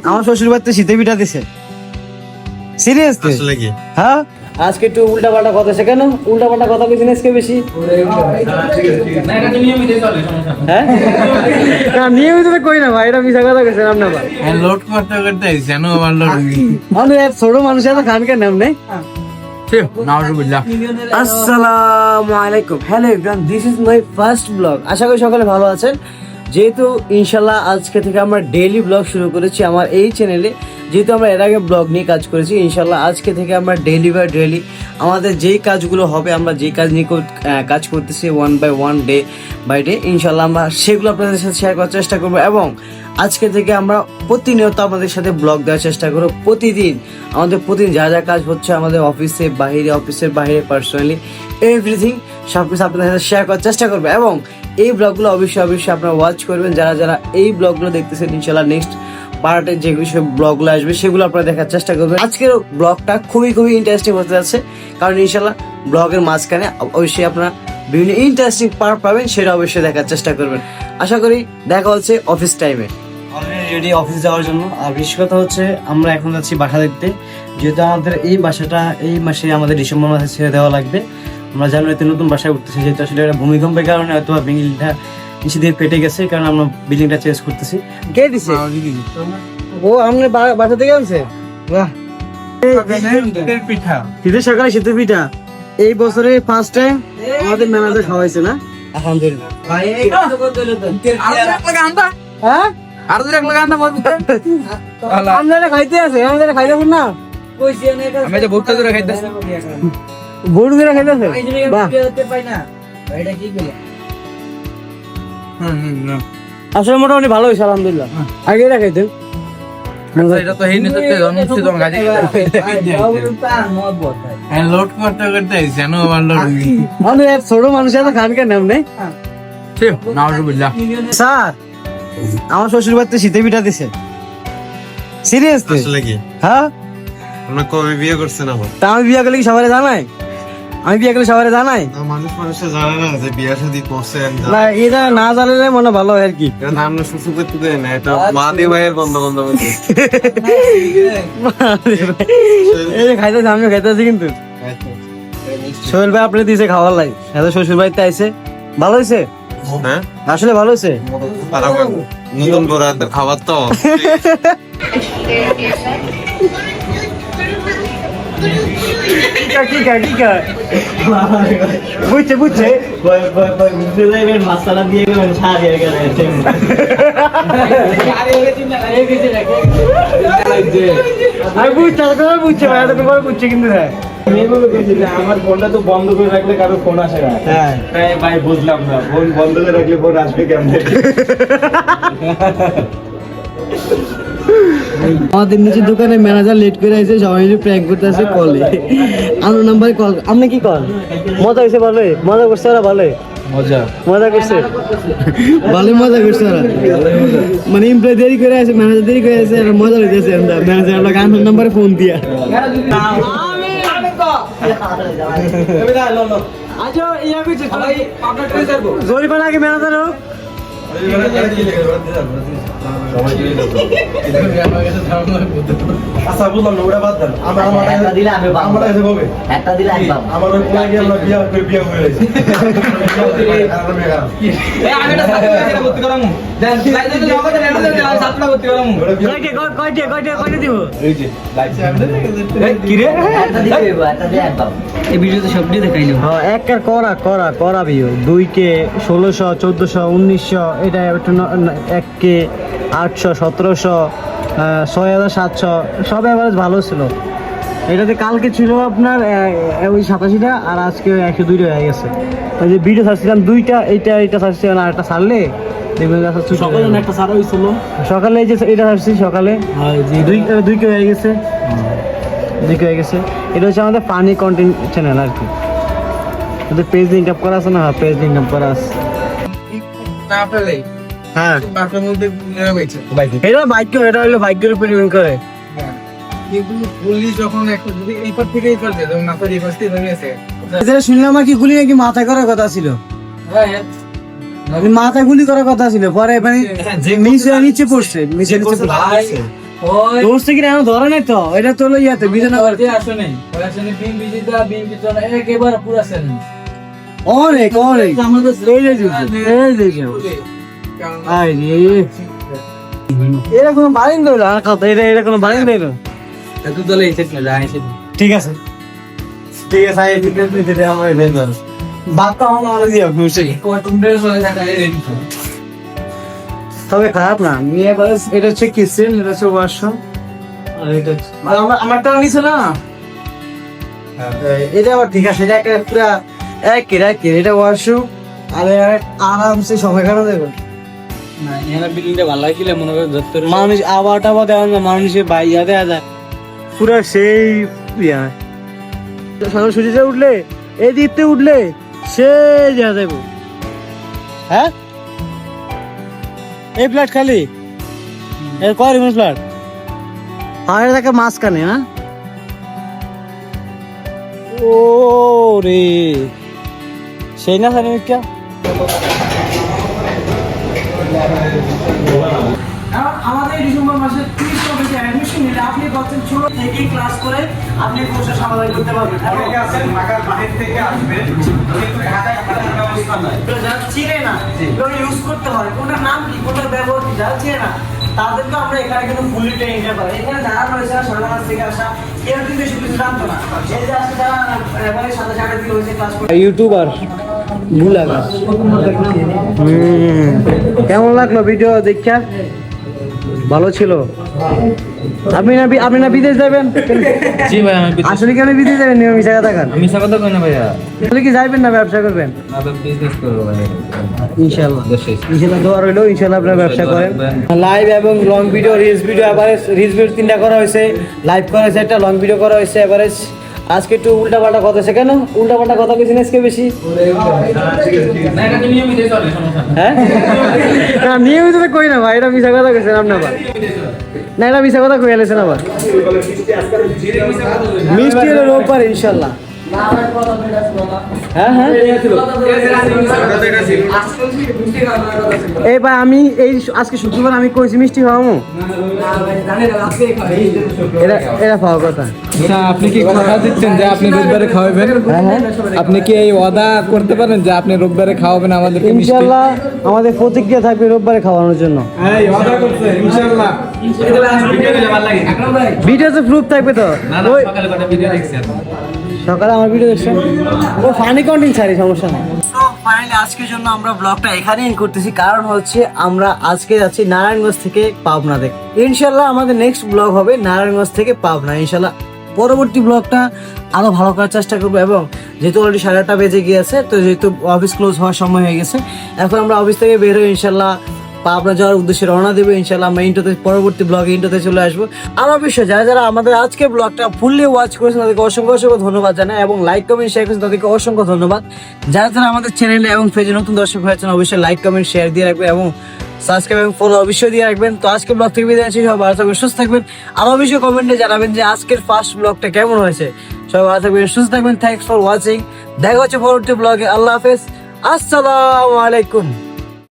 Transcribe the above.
আমার শ্বশুর বাড়িতে শীতে পিঠা দিছে। সিরিয়াস হ্যাঁ, আজকে একটু উল্টা পাল্টা কথা আছে। কেন উল্টা পাল্টা কথা বলছি আজকে বেশি? হ্যাঁ নিয়মিত কই না ভাই, এটা মিশা কথা কইছেন আপনার ভাই। লোড করতে করতে জানো আমার লোড আমি ছোট মানুষ এত খান কেন নাম নেই। আসসালামু আলাইকুম, hello everyone, this is my first blog. আশা করি সকলে ভালো আছেন। যেহেতু ইনশাল্লাহ আজকে থেকে আমরা ডেইলি ব্লগ শুরু করেছি আমার এই চ্যানেলে, যেহেতু আমরা এর আগে ব্লগ নিয়ে কাজ করেছি, ইনশাল্লাহ আজকে থেকে আমরা ডেইলি বাই ডেইলি আমাদের যেই কাজগুলো হবে, আমরা যেই কাজ নিয়ে কাজ করতেছি one by one, day by day, ইনশাল্লাহ আমরা সেগুলো আপনাদের সাথে শেয়ার করার চেষ্টা করবো। এবং আজকে থেকে আমরা প্রতিনিয়ত আপনাদের সাথে ব্লগ দেওয়ার চেষ্টা করবো। প্রতিদিন প্রতিদিন যা যা কাজ হচ্ছে আমাদের অফিসের বাইরে পার্সোনালি এভরিথিং সব কিছু আপনাদের সাথে শেয়ার করার চেষ্টা করবো। এবং এই ব্লগগুলো অবশ্যই আপনারা ওয়াচ করবেন। যারা এই ব্লগগুলো দেখতেছেন, ইনশাল্লাহ নেক্সট পার্টে যে বিষয় ব্লগগুলো আসবে সেগুলো আপনারা দেখার চেষ্টা করবেন। আজকের ব্লগটা খুবই ইন্টারেস্টিং হতে যাচ্ছে, কারণ ইনশাল্লাহ ব্লগের মাঝখানে অবশ্যই আপনারা বিভিন্ন ইন্টারেস্টিং পার্ট পাবেন, সেটা অবশ্যই দেখার চেষ্টা করবেন। আশা করি দেখা হচ্ছে অফিস টাইমে। অলরেডি রেডি অফিস যাওয়ার জন্য। আর বিশেষ কথা হচ্ছে আমরা এখন যাচ্ছি বাসা দেখতে, যেহেতু আমাদের এই বাসাটা এই মাসে আমাদের ডিসেম্বর মাসে ছেড়ে দেওয়া লাগবে। আমরা জানুয়ারিতে নতুন বাসায় উঠতেছি, যেহেতু আসলে ভূমিকম্পের কারণে হয়তো বিল্ডিংটা নিচে দিয়ে ফেটে গেছে, কারণ আমরা বিল্ডিংটা চেঞ্জ করতেছি। কে দিছে? ও আমরা বাসা থেকে আনছে। বাহ, শীতের সকালে শীতের পিঠা এই বছরে ফার্স্ট টাইম আমাদের ম্যানেজার খাওয়াইছে না? আলহামদুলিল্লাহ। হ্যাঁ আপনারা খাইতে আছে, আমাদের খাইতে না গরু করে খাইতেছে। আসলে মোটামুটি ভালো হয়েছে আলহামদুলিল্লাহ। আগে এটা খাইতেন লোড করতে করতে জানো আমার লোড ছোট মানুষ এত খান কেন নাম নেই। স্যার আমার শ্বশুর বাড়িতে শীতে পিঠা দিছে। সিরিয়াস হ্যাঁ, কবে বিয়ে করছেন? আমার তা আমি বিয়ে করলে কি সবাই জানাই? আমি বিয়ে করলে সবাই জানাই? মানুষে জানে না যে বিয়ে শাদী করছেন না, এটা না জানলে মনে ভালো হয় আর কি। আমরা শ্বশুর করতে দেয় না, এটা মাদি ভাইয়ের বন্ধ এই যে খাইতেছি, আমিও খাইতেছি। কিন্তু সোহেল ভাই আপনি দিয়েছে খাওয়ার লাই, এত শ্বশুর বাড়িতে আইসে। ভালো হয়েছে? হ্যাঁ আসলে ভালো হয়েছে। নতুন করে খাবার তো বুঝছে মশলা দিয়ে বুঝছে ভাই, তোমার বুঝছে কিন্তু। হ্যাঁ আমার ফোনটা তো বন্ধ করে রাখলে কারো ফোন আসে না। হ্যাঁ ভাই বুঝলাম না, ফোন বন্ধ করে রাখলে ফোন আসবে কেমন? আমাদের নিচে দোকানে ম্যানেজার লেট করে আছে, সবাই মিলে প্র্যাঙ্ক করতে আছে কলে। আমার নাম্বারে কল। আপনি কি কল? মজা হয়েছে? ভালো মজা করছে ওরা? ভালো মজা করছে, ভালো মজা করছে ওরা। মানে এমপ্লয় দেরি করে আছে, ম্যানেজার দেরি করে আছে, আর মজা হইতেছে। ম্যানেজার আমার নাম্বারে ফোন দিয়া জরিমানা আগে ম্যানেজার হোক। আচ্ছা বুঝলাম না, ওটা বাদ দেন। একটা দিলে আমার ওই পোলা গিয়ে আমরা বিয়ে হয়ে গেছে। করা বিয়ে 2K 1600 1400 1900, এটা একটু 1K 800 1700 6700, সব এভারেজ ভালো ছিল। এটাতে কালকে ছিল আপনার ওই 87টা, আর আজকে 102টা হয়ে গেছে। ওই যে ভিডিও ছাড়ছিলাম 2টা, এইটা ছাড়ছিলাম, আর একটা ছাড়লে দেখবেন একটা ছাড়া হয়েছিল সকালে। এই যে এটা ছাড়ছি সকালে, 2K হয়ে গেছে, 2K হয়ে গেছে। এটা হচ্ছে আমাদের ফানি কন্টেন্ট চ্যানেল আর কি। ওদের পেজ ইনকাম করা আছে না? হ্যাঁ পেজ ইনকাম করা আছে। হ্যাঁ এটা বাইকের উপর ডিপেন্ড করে। কিন্তু গুলি যখন একটা যদি এই পার থেকে এই পার যায় তখন মাথার এই পাশ থেকে ধরে আছে এটা শুনলাম আর কি গুলি নাকি মাথায় করার কথা ছিল, মাথায় গুলি করার কথা ছিল, পরে মানে নিচে পড়ছে, নিচে পড়ছে কিনা এখন ধরে নাই তো, এটা তো ইয়াতে বিজনা অনেক অনেক এরা কোনো বাড়িন দিল না কথা, এটা কোনো বাড়িন দিল। ঠিক আছে ঠিক আছে বাপ্পা আমার দিয়ে তবে খারাপ না নিয়ে এটা হচ্ছে কিচেন, এটা হচ্ছে ওয়াশরুম, আর এটা আমারটা নিছে না এটা আবার ঠিক আছে, এটা একটা পুরা এক এটা ওয়াশরুম, আর আরামসে সময় কাটানো যাবে। মানুষ আবার টাবা দেওয়া না, মানুষের বাইয়া দেওয়া যায় পুরা সেই সকাল সূর্যে উঠলে এই দিকতে উঠলে সে দেওয়া যাইব। হ্যাঁ এই ফ্ল্যাট খালি এর কয় রুমের ফ্ল্যাট? পাহাড়ে থাকে মাঝখানে। হ্যাঁ ও রে সেই না জানি কে আমাদের ডিসেম্বর মাসে 30 টাকা অ্যাডমিশন নিলে আপনি পাচ্ছেন ছোট থেকে ক্লাস করে আপনি কোর্সের সমাধান করতে পারবেন। অনেকে আছেন ঢাকার বাইরে থেকে আসবেন কিন্তু ঢাকায় আপনার ব্যবস্থা নাই, যারা চিনে না এগুলো ইউজ করতে হয়, কোনটার নাম কি কোনটার ব্যবহার কি যারা চিনে না তাদেরকে আমরা এখানে কিন্তু ফুলি ট্রেনিং দিতে পারি। এখানে যারা রয়েছে সাধারণ থেকে আসা কেউ কিন্তু বেশি কিছু জানতো না, এই যে আজকে যারা এবারে সাথে সাথে দিয়ে হয়েছে ক্লাস করে ইউটিউবার ভুলাগা। কেমন লাগলো ভিডিও দেখা? ভালো ছিল। আপনি না বিদেশ যাবেন? জি ভাই আমি আসলে কি আপনি বিদেশ যাবেন? মিশা কথা কান আমি স্বাগত করি না ভাইয়া, আসলে কি যাইবেন না ব্যবসা করবেন? আমি বিজনেস করব ভাই ইনশাআল্লাহ ইনশাআল্লাহ দোয়া রইলো, ইনশাআল্লাহ আপনারা ব্যবসা করেন। লাইভ এবং long video reels video average reels video 3টা করা হয়েছে, লাইভ করা হয়েছে, একটা লং ভিডিও করা হয়েছে এভারেজ। আজকে একটু উল্টা পাল্টা কথা আছে, কেন উল্টা পাল্টা কথা বেশি না আজকে বেশি? না এটা নিয়মিত চলে সমস্যা না। হ্যাঁ না নিয়মিত তো কই না ভাই, এটা মিশা কথা কইছেন আপনি আবার, না এটা মিশা কথা কই আলেছেন আবার। মিষ্টি হলো রোববার ইনশাআল্লাহ। হ্যাঁ হ্যাঁ এই ভাই আমি এই আজকে শুক্রবার আমি কইছি মিষ্টি খাওয়াবো, এরা পাওয়া কথা। আপনি কি কথা দিচ্ছেন যে আপনি রোববারে খাওয়াবেন? আপনি কি এই ওয়াদা করতে পারেন যে আপনি রোববারে খাওয়াবেন আমাদের? ইনশাআল্লাহ আমাদের প্রতিক্রিয়া থাকবে রোববারে খাওয়ানোর জন্য। এই ওয়াদা করছে ইনশাআল্লাহ। ভিডিওতে প্রুফ থাকবে তো? ওই সকালে কটা ভিডিও দেখছেন? সকালে আমার ভিডিও দেখছেন, ও ফানি কন্টেন্ট ছাড়ি, সমস্যা নেই। তো ফাইনালি আজকের জন্য আমরা ব্লগটা এখানেই এন্ড করতেছি, কারণ হচ্ছে আমরা আজকে যাচ্ছি নারায়ণগঞ্জ থেকে পাবনা দেখে। ইনশাল্লাহ আমাদের নেক্সট ব্লগ হবে নারায়ণগঞ্জ থেকে পাবনা। ইনশাল্লাহ পরবর্তী ব্লগটা আরো ভালো করার চেষ্টা করবো, এবং যেহেতু অলরেডি 8:30 বেজে গিয়েছে, তো যেহেতু অফিস ক্লোজ হওয়ার সময় হয়ে গেছে, এখন আমরা অফিস থেকে বের হয়ে ইনশাল্লাহ পাবনা যাওয়ার উদ্দেশ্যে রওনা দেবো। ইনশাল্লাহ আমরা ইন্টোতে পরবর্তী ব্লগে ইন্টোতে চলে আসবো। আর অবশ্যই যারা যারা আমাদের আজকে ব্লগটা ফুললি ওয়াচ করেছেন তাদেরকে অসংখ্য অসংখ্য ধন্যবাদ জানাই, এবং লাইক কমেন্ট শেয়ার করেছেন তাদেরকে অসংখ্য ধন্যবাদ। যারা যারা আমাদের চ্যানেলে এবং পেজে নতুন দর্শক হয়েছেন অবশ্যই লাইক কমেন্ট শেয়ার দিয়ে রাখবেন, এবং সাবস্ক্রাইব এবং ফলো অবশ্যই দিয়ে রাখবেন। তো আজকে ব্লগ থেকে বিদায় নিচ্ছি, সবাই ভালো থাকবেন সুস্থ থাকবেন। আর অবশ্যই কমেন্টে জানাবেন যে আজকের ফার্স্ট ব্লগটা কেমন হয়েছে। সবাই ভালো থাকবেন সুস্থ থাকবেন। Thanks for watching. দেখা হচ্ছে পরবর্তী ব্লগে। আল্লাহ হাফেজ, আসসালামু আলাইকুম।